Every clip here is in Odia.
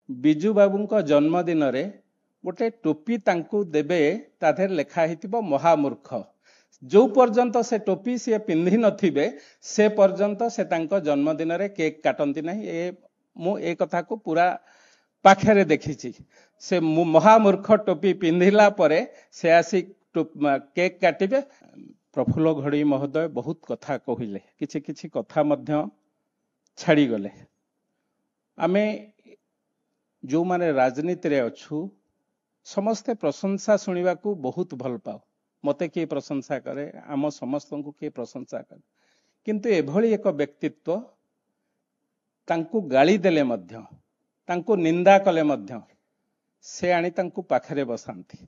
ବିଜୁ ବାବୁଙ୍କ ଜନ୍ମଦିନରେ ଗୋଟେ ଟୋପି ତାଙ୍କୁ ଦେବେ, ତା ଦେହରେ ଲେଖା ହେଇଥିବ ମହାମୂର୍ଖ। ଯୋଉ ପର୍ଯ୍ୟନ୍ତ ସେ ଟୋପି ସିଏ ପିନ୍ଧି ନଥିବେ ସେ ପର୍ଯ୍ୟନ୍ତ ସେ ତାଙ୍କ ଜନ୍ମଦିନରେ କେକ୍ କାଟନ୍ତି ନାହିଁ। ମୁଁ ଏ କଥାକୁ ପୁରା ପାଖରେ ଦେଖିଛି। ସେ ମହାମୂର୍ଖ ଟୋପି ପିନ୍ଧିଲା ପରେ ସେ ଆସି କେକ୍ କାଟିବେ। ପ୍ରଫୁଲ୍ଲ ଘଡ଼େଇ ମହୋଦୟ ବହୁତ କଥା କହିଲେ, କିଛି କିଛି କଥା ମଧ୍ୟ ଛାଡ଼ିଗଲେ। ଆମେ ଯେଉଁମାନେ ରାଜନୀତିରେ ଅଛୁ ସମସ୍ତେ ପ୍ରଶଂସା ଶୁଣିବାକୁ ବହୁତ ଭଲ ପାଉ। ମୋତେ କିଏ ପ୍ରଶଂସା କରେ, ଆମ ସମସ୍ତଙ୍କୁ କିଏ ପ୍ରଶଂସା କରେ, କିନ୍ତୁ ଏଭଳି ଏକ ବ୍ୟକ୍ତିତ୍ୱ ତାଙ୍କୁ ଗାଳି ଦେଲେ ମଧ୍ୟ, ତାଙ୍କୁ ନିନ୍ଦା କଲେ ମଧ୍ୟ ସେ ଆଣି ତାଙ୍କୁ ପାଖରେ ବସାନ୍ତି।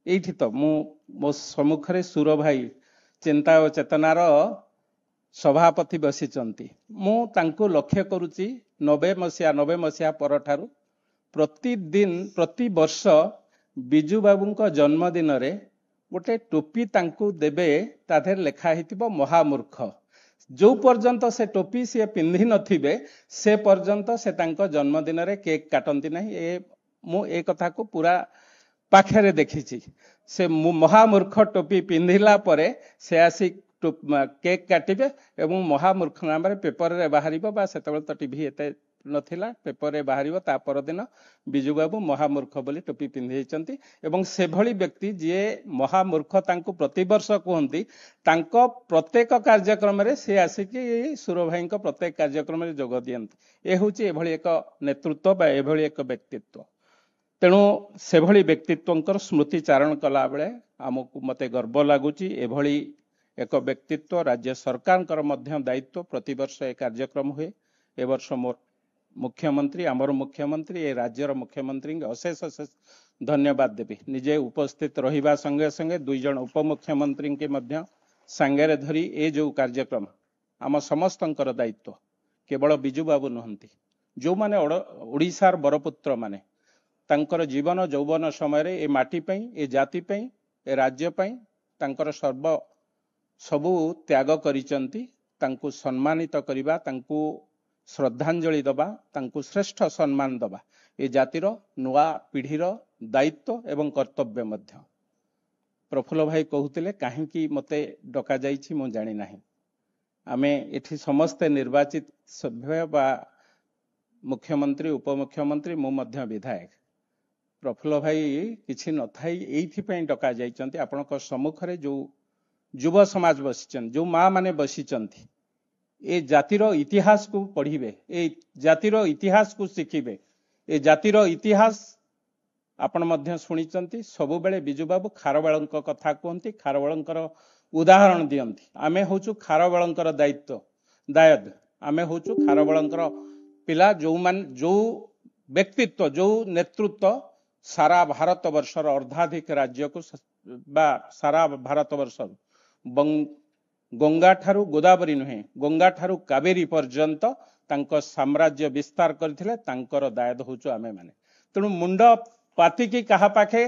ଏଇଠି ତ ମୋ ସମ୍ମୁଖରେ ସୁର ଭାଇ ଚିନ୍ତା ଓ ଚେତନାର ସଭାପତି ବସିଛନ୍ତି। ମୁଁ ତାଙ୍କୁ ଲକ୍ଷ୍ୟ କରୁଛି 90 ମସିହା ପରଠାରୁ ପ୍ରତିଦିନ ପ୍ରତିବର୍ଷ ବିଜୁ ବାବୁଙ୍କ ଜନ୍ମଦିନରେ ଗୋଟେ ଟୋପି ତାଙ୍କୁ ଦେବେ, ତା ଦେହରେ ଲେଖା ହେଇଥିବ ମହାମୂର୍ଖ। ଯୋଉ ପର୍ଯ୍ୟନ୍ତ ସେ ଟୋପି ସିଏ ପିନ୍ଧି ନଥିବେ ସେ ପର୍ଯ୍ୟନ୍ତ ସେ ତାଙ୍କ ଜନ୍ମଦିନରେ କେକ୍ କାଟନ୍ତି ନାହିଁ। ମୁଁ ଏ କଥାକୁ ପୁରା ପାଖରେ ଦେଖିଛି। ସେ ମହାମୂର୍ଖ ଟୋପି ପିନ୍ଧିଲା ପରେ ସେ ଆସି କେକ୍ କାଟିବେ ଏବଂ ମହାମୂର୍ଖ ନାମରେ ପେପରରେ ବାହାରିବ, ବା ସେତେବେଳେ ତ ଟିଭି ଏତେ ନଥିଲା, ପେପରରେ ବାହାରିବ ତା ପରଦିନ ବିଜୁବାବୁ ମହାମୂର୍ଖ ବୋଲି ଟୋପି ପିନ୍ଧିଛନ୍ତି। ଏବଂ ସେଭଳି ବ୍ୟକ୍ତି ଯିଏ ମହାମୂର୍ଖ ତାଙ୍କୁ ପ୍ରତିବର୍ଷ କୁହନ୍ତି, ତାଙ୍କ ପ୍ରତ୍ୟେକ କାର୍ଯ୍ୟକ୍ରମରେ ସେ ଆସିକି ସୁର ଭାଇଙ୍କ ପ୍ରତ୍ୟେକ କାର୍ଯ୍ୟକ୍ରମରେ ଯୋଗ ଦିଅନ୍ତି। ଏ ହେଉଛି ଏଭଳି ଏକ ନେତୃତ୍ୱ ବା ଏଭଳି ଏକ ବ୍ୟକ୍ତିତ୍ୱ। ତେଣୁ ସେଭଳି ବ୍ୟକ୍ତିତ୍ୱଙ୍କର ସ୍ମୃତି ଚାରଣ କଲାବେଳେ ମୋତେ ଗର୍ବ ଲାଗୁଛି। ଏଭଳି ଏକ ବ୍ୟକ୍ତିତ୍ୱ ରାଜ୍ୟ ସରକାରଙ୍କର ମଧ୍ୟ ଦାୟିତ୍ୱ। ପ୍ରତିବର୍ଷ ଏ କାର୍ଯ୍ୟକ୍ରମ ହୁଏ। ଏ ବର୍ଷ ମୁଖ୍ୟମନ୍ତ୍ରୀ, ଆମର ମୁଖ୍ୟମନ୍ତ୍ରୀ, ଏ ରାଜ୍ୟର ମୁଖ୍ୟମନ୍ତ୍ରୀଙ୍କୁ ଅଶେଷ ଅଶେଷ ଧନ୍ୟବାଦ ଦେବି। ନିଜେ ଉପସ୍ଥିତ ରହିବା ସଙ୍ଗେ ସଙ୍ଗେ 2 ଜଣ ଉପମୁଖ୍ୟମନ୍ତ୍ରୀଙ୍କୁ ମଧ୍ୟ ସାଙ୍ଗରେ ଧରି ଏ ଯେଉଁ କାର୍ଯ୍ୟକ୍ରମ ଆମ ସମସ୍ତଙ୍କର ଦାୟିତ୍ୱ। କେବଳ ବିଜୁ ବାବୁ ନୁହନ୍ତି, ଯେଉଁମାନେ ଓଡ଼ିଶାର ବରପୁତ୍ର ମାନେ ତାଙ୍କର ଜୀବନ ଯୌବନ ସମୟରେ ଏ ମାଟି ପାଇଁ, ଏ ଜାତି ପାଇଁ, ଏ ରାଜ୍ୟ ପାଇଁ ତାଙ୍କର ସବୁ ତ୍ୟାଗ କରିଛନ୍ତି। ତାଙ୍କୁ ସମ୍ମାନିତ କରିବା, ତାଙ୍କୁ ଶ୍ରଦ୍ଧାଞ୍ଜଳି ଦେବା, ତାଙ୍କୁ ଶ୍ରେଷ୍ଠ ସମ୍ମାନ ଦେବା ଏ ଜାତିର ନୂଆ ପିଢ଼ିର ଦାୟିତ୍ୱ ଏବଂ କର୍ତ୍ତବ୍ୟ ମଧ୍ୟ। ପ୍ରଫୁଲ୍ଲ ଭାଇ କହୁଥିଲେ କାହିଁକି ମୋତେ ଡକାଯାଇଛି ମୁଁ ଜାଣିନାହିଁ। ଆମେ ଏଠି ସମସ୍ତେ ନିର୍ବାଚିତ ସଭ୍ୟ ବା ମୁଖ୍ୟମନ୍ତ୍ରୀ, ଉପମୁଖ୍ୟମନ୍ତ୍ରୀ, ମୁଁ ମଧ୍ୟ ବିଧାୟକ। ପ୍ରଫୁଲ୍ଲ ଭାଇ କିଛି ନଥାଇ ଏଇଥିପାଇଁ ଡକାଯାଇଛନ୍ତି, ଆପଣଙ୍କ ସମ୍ମୁଖରେ ଯେଉଁ ଯୁବ ସମାଜ ବସିଛନ୍ତି, ଯେଉଁ ମା ମାନେ ବସିଛନ୍ତି, ଏ ଜାତିର ଇତିହାସକୁ ପଢ଼ିବେ, ଏ ଜାତିର ଇତିହାସକୁ ଶିଖିବେ। ଏ ଜାତିର ଇତିହାସ ଆପଣ ମଧ୍ୟ ଶୁଣିଛନ୍ତି। ସବୁବେଳେ ବିଜୁବାବୁ ଖାରବେଳଙ୍କ କଥା କୁହନ୍ତି, ଖାରବେଳଙ୍କର ଉଦାହରଣ ଦିଅନ୍ତି। ଆମେ ହେଉଛୁ ଖାରବେଳଙ୍କର ଦାୟଦ, ଆମେ ହେଉଛୁ ଖାରବେଳଙ୍କର ପିଲା। ଯେଉଁ ବ୍ୟକ୍ତିତ୍ୱ, ଯେଉଁ ନେତୃତ୍ୱ ସାରା ଭାରତ ବର୍ଷର ଅର୍ଦ୍ଧାଧିକ ରାଜ୍ୟକୁ ବା ସାରା ଭାରତ ବର୍ଷର ଗଙ୍ଗା ଠାରୁ ଗୋଦାବରୀ ନୁହେଁ, ଗଙ୍ଗା ଠାରୁ କାବେରୀ ପର୍ଯ୍ୟନ୍ତ ତାଙ୍କ ସାମ୍ରାଜ୍ୟ ବିସ୍ତାର କରିଥିଲେ, ତାଙ୍କର ଦାୟଦ ହେଉଛୁ ଆମେମାନେ। ତେଣୁ ମୁଣ୍ଡ ପାତିକି କାହା ପାଖେ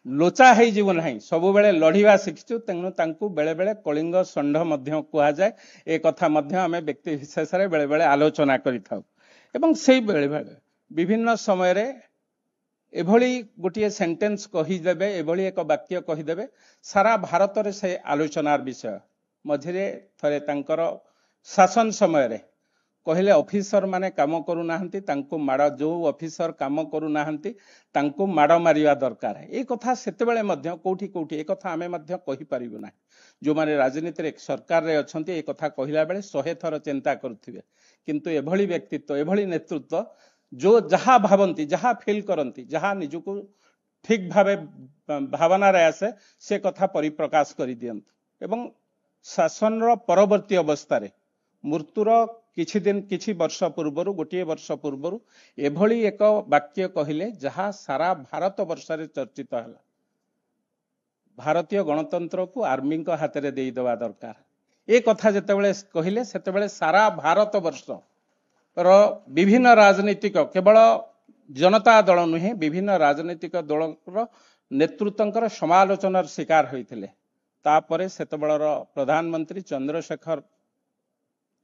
ଲୋଚା ହେଇଯିବ ନାହିଁ, ସବୁବେଳେ ଲଢ଼ିବା ଶିଖିଛୁ। ତେଣୁ ତାଙ୍କୁ ବେଳେବେଳେ କଳିଙ୍ଗ ଷଣ୍ଢ ମଧ୍ୟ କୁହାଯାଏ। ଏ କଥା ମଧ୍ୟ ଆମେ ବ୍ୟକ୍ତି ବିଶେଷରେ ବେଳେବେଳେ ଆଲୋଚନା କରିଥାଉ। ଏବଂ ସେଇ ବେଳେବେଳେ ବିଭିନ୍ନ ସମୟରେ ଏଭଳି ଗୋଟିଏ ସେଣ୍ଟେନ୍ସ କହିଦେବେ, ଏଭଳି ଏକ ବାକ୍ୟ କହିଦେବେ, ସାରା ଭାରତରେ ସେ ଆଲୋଚନାର ବିଷୟ। ମଝିରେ ଥରେ ତାଙ୍କର ଶାସନ ସମୟରେ କହିଲେ ଅଫିସର ମାନେ କାମ କରୁନାହାନ୍ତି, ତାଙ୍କୁ ଯେଉଁ ଅଫିସର କାମ କରୁନାହାନ୍ତି ତାଙ୍କୁ ମାଡ଼ ମାରିବା ଦରକାର। ଏ କଥା ସେତେବେଳେ ମଧ୍ୟ କୋଉଠି ଏ କଥା ଆମେ ମଧ୍ୟ କହିପାରିବୁ ନାହିଁ। ଯେଉଁମାନେ ରାଜନୀତିରେ ସରକାରରେ ଅଛନ୍ତି ଏ କଥା କହିଲା ବେଳେ 100 ଥର ଚିନ୍ତା କରୁଥିବେ। କିନ୍ତୁ ଏଭଳି ବ୍ୟକ୍ତିତ୍ୱ, ଏଭଳି ନେତୃତ୍ୱ ଯାହା ଭାବନ୍ତି, ଯାହା ଫିଲ୍ କରନ୍ତି, ଯାହା ନିଜକୁ ଠିକ ଭାବେ ଭାବନାରେ ଆସେ ସେ କଥା ପରିପ୍ରକାଶ କରିଦିଅନ୍ତି। ଏବଂ ଶାସନର ପରବର୍ତ୍ତୀ ଅବସ୍ଥାରେ ମୃତ୍ୟୁର କିଛି ବର୍ଷ ପୂର୍ବରୁ, ଗୋଟିଏ ବର୍ଷ ପୂର୍ବରୁ ଏଭଳି ଏକ ବାକ୍ୟ କହିଲେ ଯାହା ସାରା ଭାରତ ବର୍ଷରେ ଚର୍ଚ୍ଚିତ ହେଲା। ଭାରତୀୟ ଗଣତନ୍ତ୍ରକୁ ଆର୍ମିଙ୍କ ହାତରେ ଦେଇଦେବା ଦରକାର। ଏ କଥା ଯେତେବେଳେ କହିଲେ ସେତେବେଳେ ସାରା ଭାରତ ବର୍ଷର ବିଭିନ୍ନ ରାଜନୈତିକ, କେବଳ ଜନତା ଦଳ ନୁହେଁ, ବିଭିନ୍ନ ରାଜନୈତିକ ଦଳର ନେତୃତ୍ୱଙ୍କର ସମାଲୋଚନାର ଶିକାର ହୋଇଥିଲେ। ତାପରେ ସେତେବେଳର ପ୍ରଧାନମନ୍ତ୍ରୀ ଚନ୍ଦ୍ରଶେଖର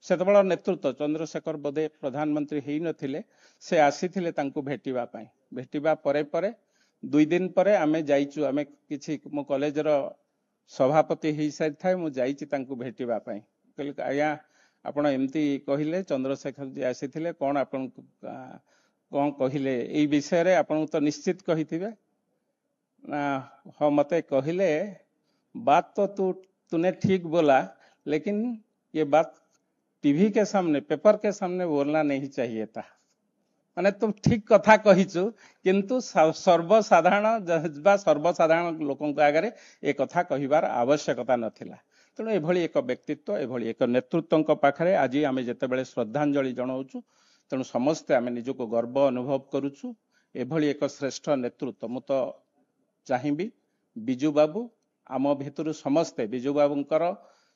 ସେତେବେଳେ ନେତୃତ୍ୱ ଚନ୍ଦ୍ରଶେଖର ବୋଧେ ପ୍ରଧାନମନ୍ତ୍ରୀ ହେଇନଥିଲେ, ସେ ଆସିଥିଲେ ତାଙ୍କୁ ଭେଟିବା ପାଇଁ। ଭେଟିବା ପରେ ପରେ 2 ଦିନ ପରେ ଆମେ ଯାଇଛୁ, ଆମେ କିଛି ମୋ କଲେଜର ସଭାପତି ହେଇସାରିଥାଏ, ମୁଁ ଯାଇଛି ତାଙ୍କୁ ଭେଟିବା ପାଇଁ। କହିଲି ଆଜ୍ଞା ଆପଣ ଏମିତି କହିଲେ, ଚନ୍ଦ୍ରଶେଖର ଜି ଆସିଥିଲେ, କ'ଣ ଆପଣଙ୍କୁ କ'ଣ କହିଲେ ଏଇ ବିଷୟରେ? ଆପଣଙ୍କୁ ତ ନିଶ୍ଚିତ କହିଥିବେ। हाँ मते कहले बात तो तूने ठीक बोला, लेकिन ये बात टीवी के सामने पेपर के सामने बोलना नहीं चाहिए था। माने तुम ठीक कथा कहिचु, किंतु सर्वसाधारण सर्वसाधारण लोकों आगे ए कथा कहिबार आवश्यकता नथिला। तेणु एभली एक व्यक्तित्व, एभली एक नेतृत्व पाखरे आज आमे जेतेबेले श्रद्धांजलि जणाउछु, तेणु समस्ते आमे निजको गर्व अनुभव करूछु। एभली एक श्रेष्ठ नेतृत्व मु तो चाहिबी बिजू बाबू आम भितरु समस्ते बिजू बाबूंकर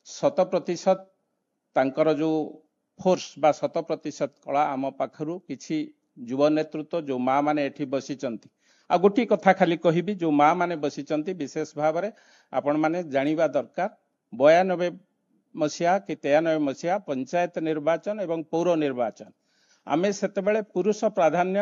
100% तांकर जो फोर्स बा 100% कला आम पाखरु किछि युव नेतृत्व जो माँ माने एठी बसिचंती। आ गोटी कथा खाली कहिबी, जो माँ माने बसिचंती विशेष भाव में आपण माने जानिबा दरकार। 92 मसीहा कि 93 मसीहा पंचायत निर्वाचन एवं पौर निर्वाचन आमे सेतेबेले पुरुष प्राधान्य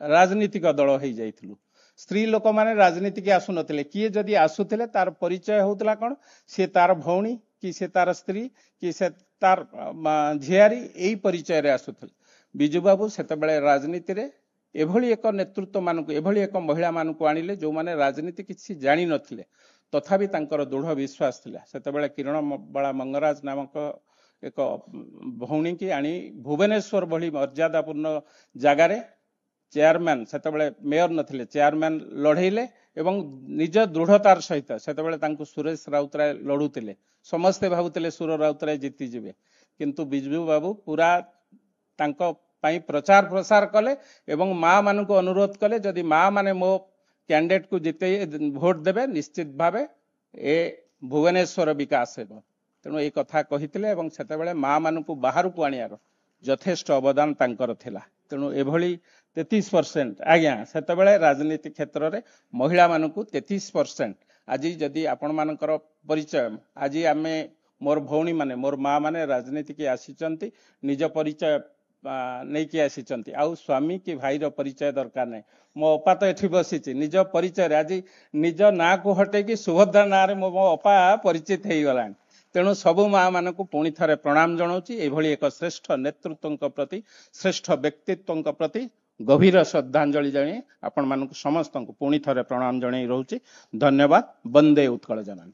राजनीतिक दल हो जाइथिलु। स्त्री लोक माने राजनीति की आसु नथिले, किए जदि आसुथिले तार परिचय होतला कोन, से तार भौणी कि से तार स्त्री कि से तार झियारी, एई परिचय रे आसुथिले। बिजू बाबू सेतेबेले राजनीति रे एभली एक नेतृत्व मानकु, एभली एक महिला मानकु आनिले जो माने राजनीति किछि जानि नथिले, तथापि तांकर दृढ़ विश्वास थिला। सेतेबेले किरण बाला मंगराज नामक एक भौणी की आनी भुवनेश्वर भली मर्यादापूर्ण जगार चेयरमैन, सेतेबेले मेयर नथिले, चेयरमैन लड़ेले एवं निज दृढ़तार सहित सेतेबेले तांकु सुरेश राउतराय लड़ुतिले। समस्ते भाबुतिले सुर राउतराय जीति जिवे, किंतु बिजू बाबू पूरा तांको पाई प्रचार प्रसार कले एवं माँ मानकु अनुरोध कले, जदि माँ माने मो कैंडिडेट को जिते भोट देबे निश्चित भावे ए भुवनेश्वर विकास हेबो। तेणु ए कथा कहितिले एवं सेतेबेले माँ मानकु बाहर को आनियार यथेष्ट अवदान तांकर थिला। तेणु एभली 33% आज्ञा सेतेबेले राजनीति क्षेत्र में महिला मानकु 33%। आज जदि आपण मानकर परिचय आज आमे मोर भौणी माने मोर माँ माने राजनीति की आसीचंती, निज परिचय नहीं कि आसीचंती, आउ स्वामी कि भाई रो परिचय दरकार नहीं। मो अपा तो एठी बसीची निज परिचय आज निज ना को हटे कि सुभद्रा ना रे मो अपा परिचित हो गलानी। तेणु सबु माँ मानकु पुणी थरे प्रणाम जनाऊँची। एभली एक श्रेष्ठ नेतृत्व प्रति, श्रेष्ठ व्यक्तित्व प्रति गभीर श्रद्धांजलि जणाई आपण मानकु समस्त पुणी थरे प्रणाम जणाई रहूची। धन्यवाद। वंदे उत्कल जननी।